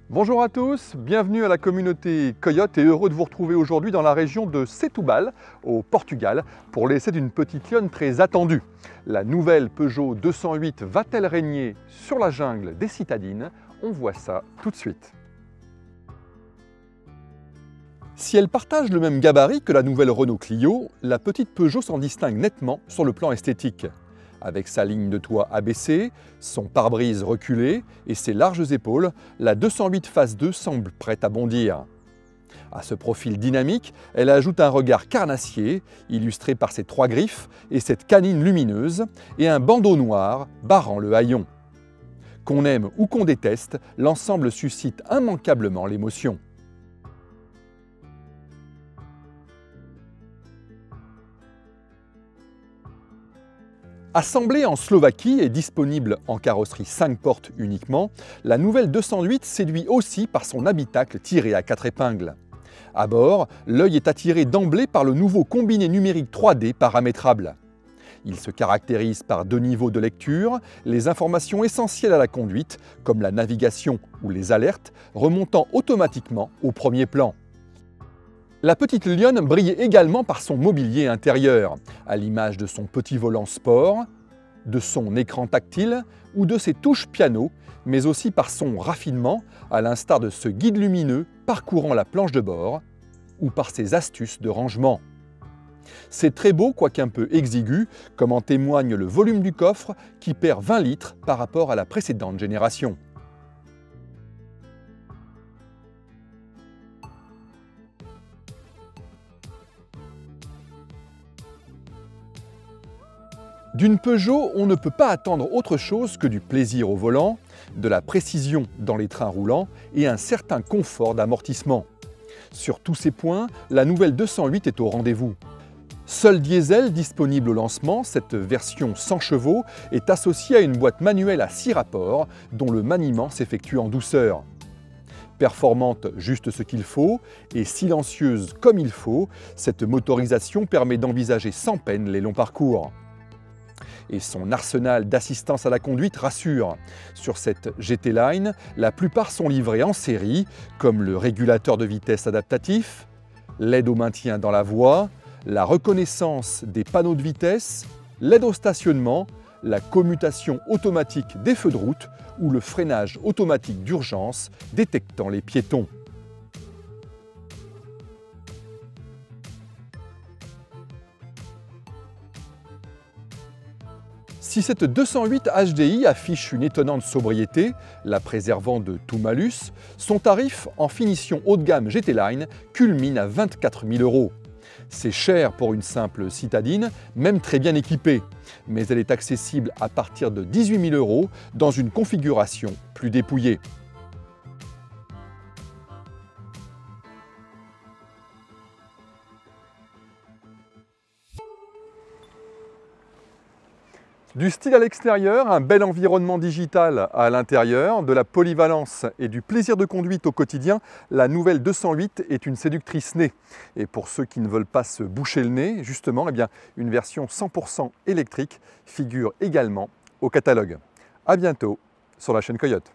Bonjour à tous, bienvenue à la communauté Coyote et heureux de vous retrouver aujourd'hui dans la région de Setúbal, au Portugal, pour l'essai d'une petite lionne très attendue. La nouvelle Peugeot 208 va-t-elle régner sur la jungle des citadines? On voit ça tout de suite. Si elle partage le même gabarit que la nouvelle Renault Clio, la petite Peugeot s'en distingue nettement sur le plan esthétique. Avec sa ligne de toit abaissée, son pare-brise reculé et ses larges épaules, la 208 Phase 2 semble prête à bondir. À ce profil dynamique, elle ajoute un regard carnassier, illustré par ses 3 griffes et cette canine lumineuse, et un bandeau noir barrant le haillon. Qu'on aime ou qu'on déteste, l'ensemble suscite immanquablement l'émotion. Assemblée en Slovaquie et disponible en carrosserie 5 portes uniquement, la nouvelle 208 séduit aussi par son habitacle tiré à 4 épingles. À bord, l'œil est attiré d'emblée par le nouveau combiné numérique 3D paramétrable. Il se caractérise par 2 niveaux de lecture, les informations essentielles à la conduite, comme la navigation ou les alertes, remontant automatiquement au premier plan. La petite lionne brille également par son mobilier intérieur, à l'image de son petit volant sport, de son écran tactile ou de ses touches piano, mais aussi par son raffinement, à l'instar de ce guide lumineux parcourant la planche de bord, ou par ses astuces de rangement. C'est très beau, quoiqu'un peu exigu, comme en témoigne le volume du coffre qui perd 20 litres par rapport à la précédente génération. D'une Peugeot, on ne peut pas attendre autre chose que du plaisir au volant, de la précision dans les trains roulants et un certain confort d'amortissement. Sur tous ces points, la nouvelle 208 est au rendez-vous. Seul diesel disponible au lancement, cette version 100 chevaux est associée à une boîte manuelle à 6 rapports dont le maniement s'effectue en douceur. Performante juste ce qu'il faut et silencieuse comme il faut, cette motorisation permet d'envisager sans peine les longs parcours. Et son arsenal d'assistance à la conduite rassure. Sur cette GT Line, la plupart sont livrés en série, comme le régulateur de vitesse adaptatif, l'aide au maintien dans la voie, la reconnaissance des panneaux de vitesse, l'aide au stationnement, la commutation automatique des feux de route ou le freinage automatique d'urgence détectant les piétons. Si cette 208 HDI affiche une étonnante sobriété, la préservant de tout malus, son tarif en finition haut de gamme GT Line culmine à 24 000 €. C'est cher pour une simple citadine, même très bien équipée, mais elle est accessible à partir de 18 000 € dans une configuration plus dépouillée. Du style à l'extérieur, un bel environnement digital à l'intérieur, de la polyvalence et du plaisir de conduite au quotidien, la nouvelle 208 est une séductrice née. Et pour ceux qui ne veulent pas se boucher le nez, justement, une version 100% électrique figure également au catalogue. À bientôt sur la chaîne Coyote.